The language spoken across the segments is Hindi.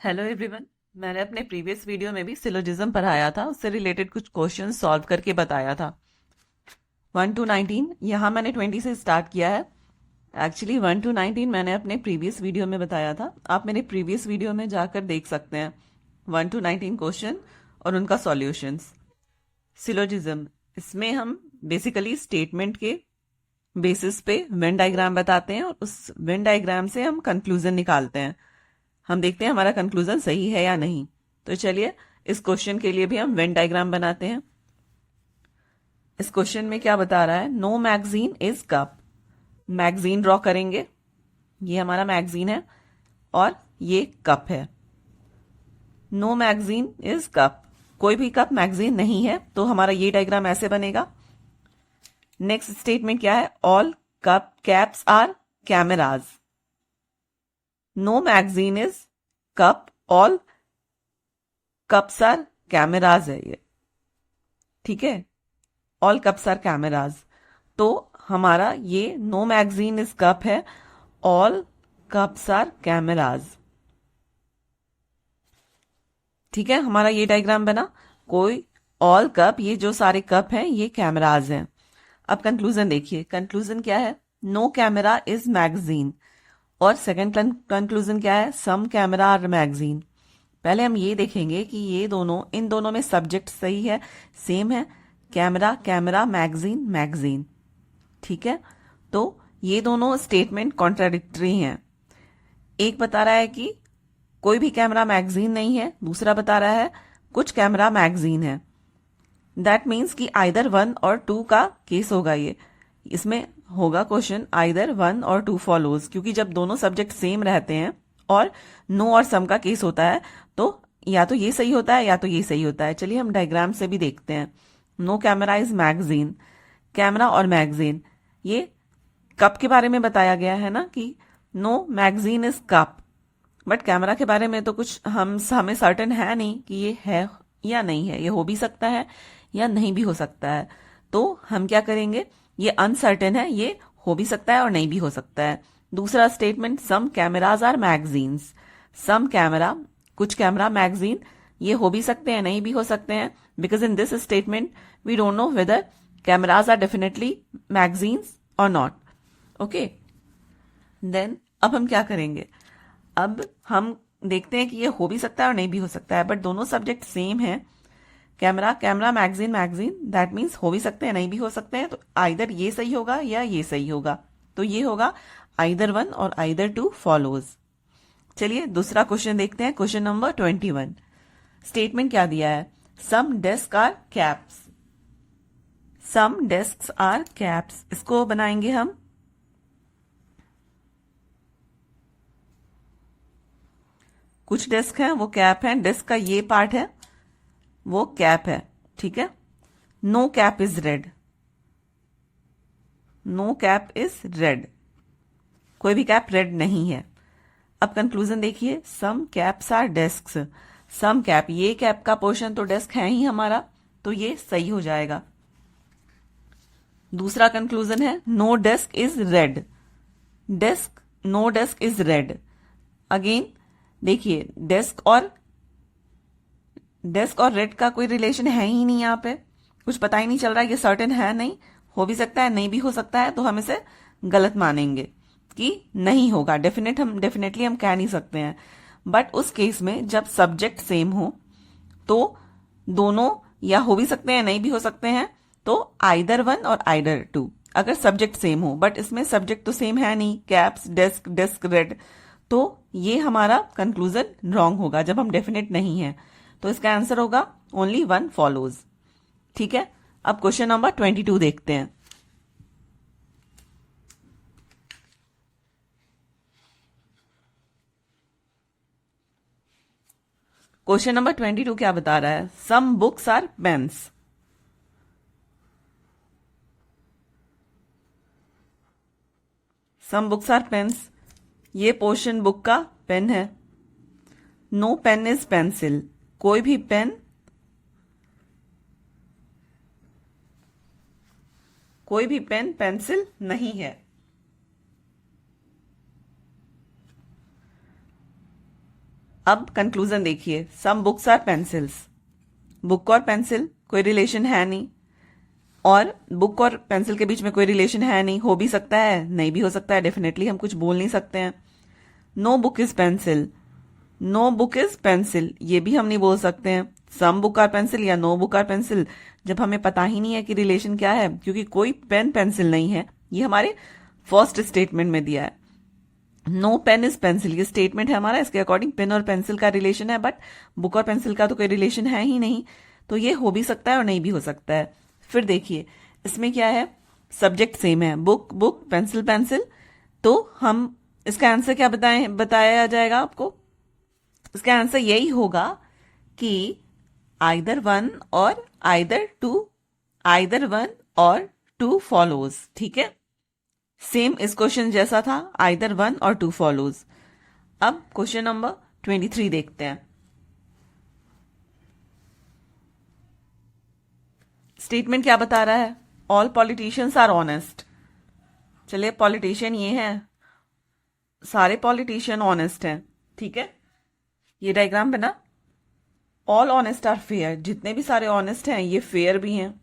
Hello everyone. मैंने अपने प्रीवियस वीडियो में भी सिलोजिज्म पढ़ाया था, उससे रिलेटेड कुछ क्वेश्चन सॉल्व करके बताया था। 1 to 19 यहाँ मैंने 20 से स्टार्ट किया है। एक्चुअली 1 to 19 मैंने अपने प्रीवियस वीडियो में बताया था, आप मेरे प्रीवियस वीडियो में जाकर देख सकते हैं 1 to 19 क्वेश्चन और उनका सॉल्यूशंस। सिलोजिज्म, इसमें हम बेसिकली स्टेटमेंट के बेसिस पे वेन डायग्राम बताते हैं और उस वेन डायग्राम से हम कंक्लूजन निकालते हैं। हम देखते हैं हमारा कंक्लूजन सही है या नहीं। तो चलिए इस क्वेश्चन के लिए भी हम वेन डायग्राम बनाते हैं। इस क्वेश्चन में क्या बता रहा है, no magazine is cup. Magazine draw करेंगे, ये हमारा मैगजीन है और ये कप है। नो मैगजीन इज कप, कोई भी कप मैगजीन नहीं है, तो हमारा ये डायग्राम ऐसे बनेगा। नेक्स्ट स्टेटमेंट क्या है, all cup caps are cameras. No magazine is cup, all cups are cameras है ये, ठीक है। ऑल कप्स आर कैमराज, तो हमारा ये नो मैगजीन इज कप है, ऑल कप्स आर कैमराज, ठीक है। हमारा ये डायग्राम बना, कोई ऑल कप, ये जो सारे कप हैं ये कैमराज हैं। अब कंक्लूजन देखिए, कंक्लूजन क्या है, नो कैमरा इज मैगजीन। और सेकंड कंक्लूजन क्या है, सम कैमरा आर मैगजीन। पहले हम ये देखेंगे कि ये दोनों, इन दोनों में सब्जेक्ट सही है, सेम है, कैमरा कैमरा, मैगजीन मैगजीन, ठीक है। तो ये दोनों स्टेटमेंट कॉन्ट्राडिक्टरी हैं। एक बता रहा है कि कोई भी कैमरा मैगजीन नहीं है, दूसरा बता रहा है कुछ कैमरा मैगजीन है। दैट मीन्स कि आइदर 1 और 2 का केस होगा ये। इसमें होगा क्वेश्चन आइदर 1 और 2 फॉलोज, क्योंकि जब दोनों सब्जेक्ट सेम रहते हैं और नो और सम का केस होता है तो या तो ये सही होता है या तो ये सही होता है। चलिए हम डायग्राम से भी देखते हैं। No camera is magazine, camera और मैगजीन, ये कप के बारे में बताया गया है ना कि no magazine is cup, but camera के बारे में तो कुछ हमें सर्टेन है नहीं कि ये है या नहीं है, ये हो भी सकता है या नहीं भी हो सकता है। तो हम क्या करेंगे, ये अनसर्टेन है, ये हो भी सकता है और नहीं भी हो सकता है। दूसरा statement, some cameras are magazines. Some camera, कुछ कैमरा मैगजीन, ये हो भी सकते हैं नहीं भी हो सकते हैं, because in this statement we don't know whether cameras are definitely magazines और नॉट। ओके, देन अब हम क्या करेंगे, अब हम देखते हैं कि ये हो भी सकता है और नहीं भी हो सकता है, बट दोनों सब्जेक्ट सेम है, camera camera, magazine magazine, that means हो भी सकते हैं नहीं भी हो सकते हैं। तो आइदर ये सही होगा या ये सही होगा, तो ये होगा आइदर 1 और आइदर 2 फॉलोज। चलिए दूसरा क्वेश्चन देखते हैं, क्वेश्चन नंबर 21। स्टेटमेंट क्या दिया है, some desks are caps. Some desks are caps, इसको बनाएंगे हम, कुछ डेस्क हैं वो कैप हैं, डेस्क का ये पार्ट है वो कैप है, ठीक है। No cap is red, no cap is red, कोई भी कैप रेड नहीं है। अब कंक्लूजन देखिए, some caps are desk. Some cap, ये कैप का पोर्शन तो डेस्क है ही हमारा, तो ये सही हो जाएगा। दूसरा कंक्लूजन है, no desk is red. Desk, no desk is red. Again देखिए, डेस्क और रेड का कोई रिलेशन है ही नहीं, यहाँ पे कुछ पता ही नहीं चल रहा है, ये सर्टेन है नहीं, हो भी सकता है नहीं भी हो सकता है, तो हम इसे गलत मानेंगे कि नहीं होगा। डेफिनेटली हम कह नहीं सकते हैं। बट उस केस में जब सब्जेक्ट सेम हो तो दोनों या हो भी सकते हैं नहीं भी हो सकते हैं, तो आइदर 1 और आइदर 2, अगर सब्जेक्ट सेम हो। बट इसमें सब्जेक्ट तो सेम है नहीं, कैप्स डेस्क डेस्क रेड, तो ये हमारा कंक्लूजन रॉन्ग होगा जब हम डेफिनेट नहीं है। तो इसका आंसर होगा ओनली 1 फॉलोज, ठीक है। अब क्वेश्चन नंबर 22 देखते हैं। क्वेश्चन नंबर 22 क्या बता रहा है, some books are pens. Some books are pens, ये पोर्शन बुक का पेन है। नो पेन इज पेंसिल, कोई भी पेन, कोई भी पेन पेंसिल नहीं है। अब कंक्लूजन देखिए, some books are pencils, book और पेंसिल कोई रिलेशन है नहीं, और बुक और पेंसिल के बीच में कोई रिलेशन है नहीं, हो भी सकता है नहीं भी हो सकता है, डेफिनेटली हम कुछ बोल नहीं सकते हैं। No book is pencil, no book is pencil ये भी हम नहीं बोल सकते हैं। सम बुक आर पेंसिल या नो बुक आर पेंसिल, जब हमें पता ही नहीं है कि रिलेशन क्या है, क्योंकि कोई पेन पेंसिल नहीं है, ये हमारे फर्स्ट स्टेटमेंट में दिया है। नो पेन इज पेंसिल ये स्टेटमेंट है हमारा, इसके अकॉर्डिंग पेन और पेंसिल का रिलेशन है, बट बुक और पेंसिल का तो कोई रिलेशन है ही नहीं, तो ये हो भी सकता है और नहीं भी हो सकता है। फिर देखिए इसमें क्या है, सब्जेक्ट सेम है, बुक बुक पेंसिल पेंसिल, तो हम इसका आंसर क्या बताया जाएगा आपको, इसका आंसर यही होगा कि आइदर वन और आइदर टू, आइदर वन और टू फॉलोज। ठीक है, सेम इस क्वेश्चन जैसा था, आइदर वन और टू फॉलोज। अब क्वेश्चन नंबर 23 देखते हैं। स्टेटमेंट क्या बता रहा है, ऑल पॉलिटिशियंस आर ऑनेस्ट। चलिए पॉलिटिशियन ये हैं, सारे पॉलिटिशियन ऑनेस्ट हैं, ठीक है। ये डायग्राम बना, ऑल ऑनेस्ट आर फेयर, जितने भी सारे ऑनेस्ट हैं ये फेयर भी हैं,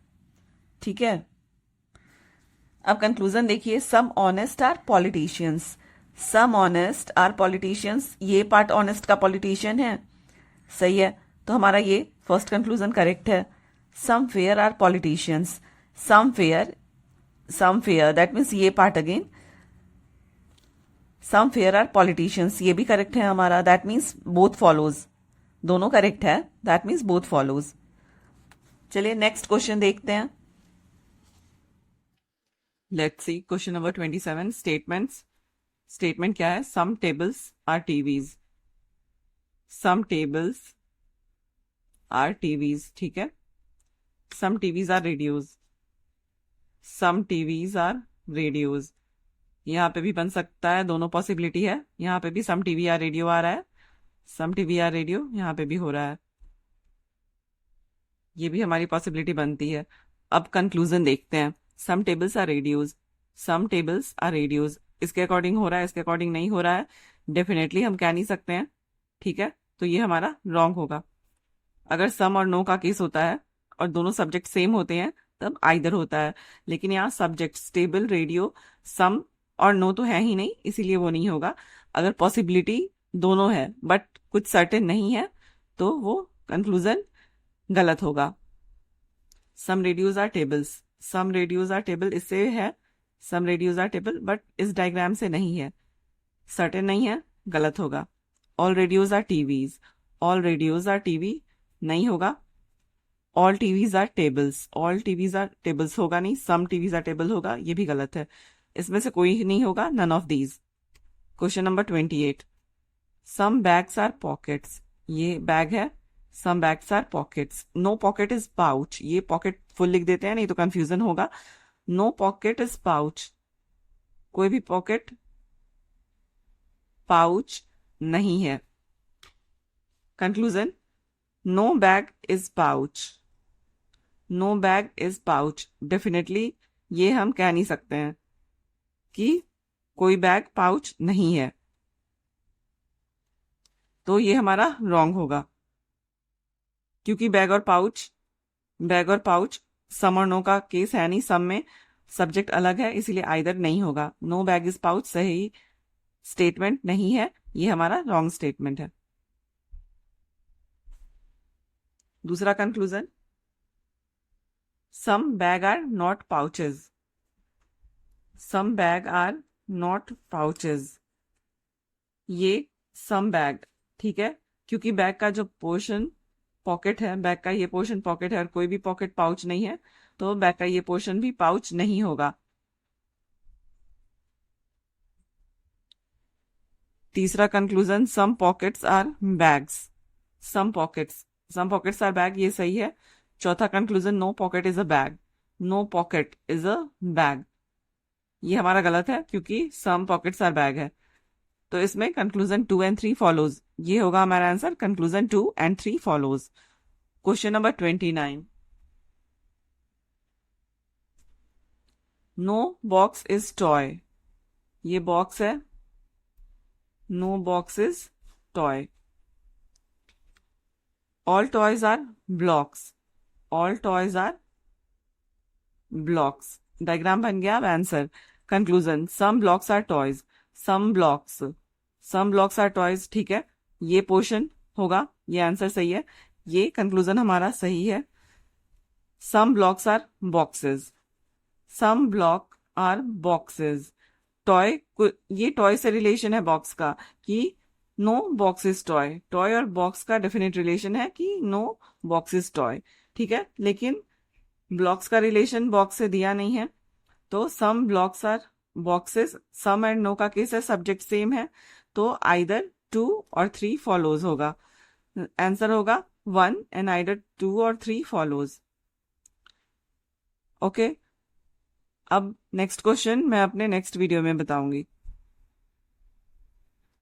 ठीक है। अब कंक्लूजन देखिए, some honest are politicians, some honest are politicians, ये पार्ट ऑनेस्ट का पॉलिटिशियन है, सही है, तो हमारा ये फर्स्ट कंक्लूजन करेक्ट है। Some fair are politicians, some fair that means ये part again, some fair are politicians ये भी करेक्ट है हमारा, दैट मीन्स बोथ फॉलोज, दोनों करेक्ट है, दैट मीन्स बोथ फॉलोज। चलिए नेक्स्ट क्वेश्चन देखते हैं। Let's see question number 27, statements. Statement क्या है, some tables are TVs, some tables are TVs, ठीक है। Some TVs are radios, some TVs are radios, यहाँ पे भी बन सकता है, दोनों पॉसिबिलिटी है, यहाँ पे भी सम टीवी आर रेडियो आ रहा है, सम टीवी आर रेडियो यहाँ पे भी हो रहा है, ये भी हमारी पॉसिबिलिटी बनती है। अब कंक्लूजन देखते हैं, some tables are radios, some tables are radios, इसके अकॉर्डिंग हो रहा है, इसके अकॉर्डिंग नहीं हो रहा है, डेफिनेटली हम कह नहीं सकते हैं, ठीक है, तो ये हमारा रॉन्ग होगा। अगर सम और नो का केस होता है और दोनों सब्जेक्ट सेम होते हैं तब आइदर होता है, लेकिन यहाँ सब्जेक्ट टेबल रेडियो सम और नो तो है ही नहीं, इसीलिए वो नहीं होगा। अगर पॉसिबिलिटी दोनों है बट कुछ सर्टेन नहीं है तो वो कंक्लूजन गलत होगा। Some radios are tables, some radios are table इससे है, some radios are table but इस डायग्राम से नहीं है, सर्टेन नहीं है, गलत होगा। All radios are TVs, all radios are TV नहीं होगा। All TVs are tables, all TVs are tables होगा नहीं, सम टीवीज आर टेबल होगा, ये भी गलत है, इसमें से कोई नहीं होगा, none of these. Question number 28, some bags are pockets, ये बैग है, some bags are pockets, no pocket is pouch, ये पॉकेट फुल लिख देते हैं नहीं तो कंफ्यूजन होगा, नो पॉकेट इज पाउच, कोई भी पॉकेट पाउच नहीं है। Conclusion, no bag is pouch, no bag is pouch, definitely ये हम कह नहीं सकते हैं कि कोई बैग पाउच नहीं है, तो ये हमारा रॉन्ग होगा, क्योंकि बैग और पाउच सम और नो का केस है नहीं, सम में सब्जेक्ट अलग है, इसीलिए आइदर नहीं होगा। नो बैग इज पाउच सही स्टेटमेंट नहीं है, ये हमारा रॉन्ग स्टेटमेंट है। दूसरा conclusion, some bag are not pouches, some bag are not pouches, ये सम बैग, ठीक है, क्योंकि बैग का जो पोर्शन पॉकेट है, बैग का ये पोर्शन पॉकेट है और कोई भी पॉकेट पाउच नहीं है, तो बैग का ये पोर्शन भी पाउच नहीं होगा। तीसरा conclusion, some pockets are bags, some pockets are bag, ये सही है। चौथा conclusion, no pocket is a bag, no pocket is a bag, ये हमारा गलत है क्योंकि सम पॉकेट्स आर बैग है, तो इसमें कंक्लूजन 2 एंड 3 फॉलोज, ये होगा हमारा answer, conclusion 2 and 3 follows. Question number 29, no box is toy, ये बॉक्स है, no box is toy, all toys are blocks, all toys are blocks. Diagram बन गया। अब answer, conclusion, some blocks are toys, some blocks, some blocks are toys. ठीक है, ये पोर्शन होगा, ये आंसर सही है, ये कंक्लूजन हमारा सही है। Some blocks are boxes, some block are boxes. Toy, ये टॉय से रिलेशन है बॉक्स का कि no box is toy, toy और बॉक्स का डेफिनेट रिलेशन है कि नो बॉक्स इज टॉय। ठीक है, लेकिन ब्लॉक्स का रिलेशन बॉक्स से दिया नहीं है, तो some blocks are boxes, some and no का केस है, सब्जेक्ट सेम है, तो आइदर 2 और 3 फॉलोज होगा। आंसर होगा 1 एंड आइदर 2 और 3 फॉलोज। ओके, अब नेक्स्ट क्वेश्चन मैं अपने नेक्स्ट वीडियो में बताऊंगी।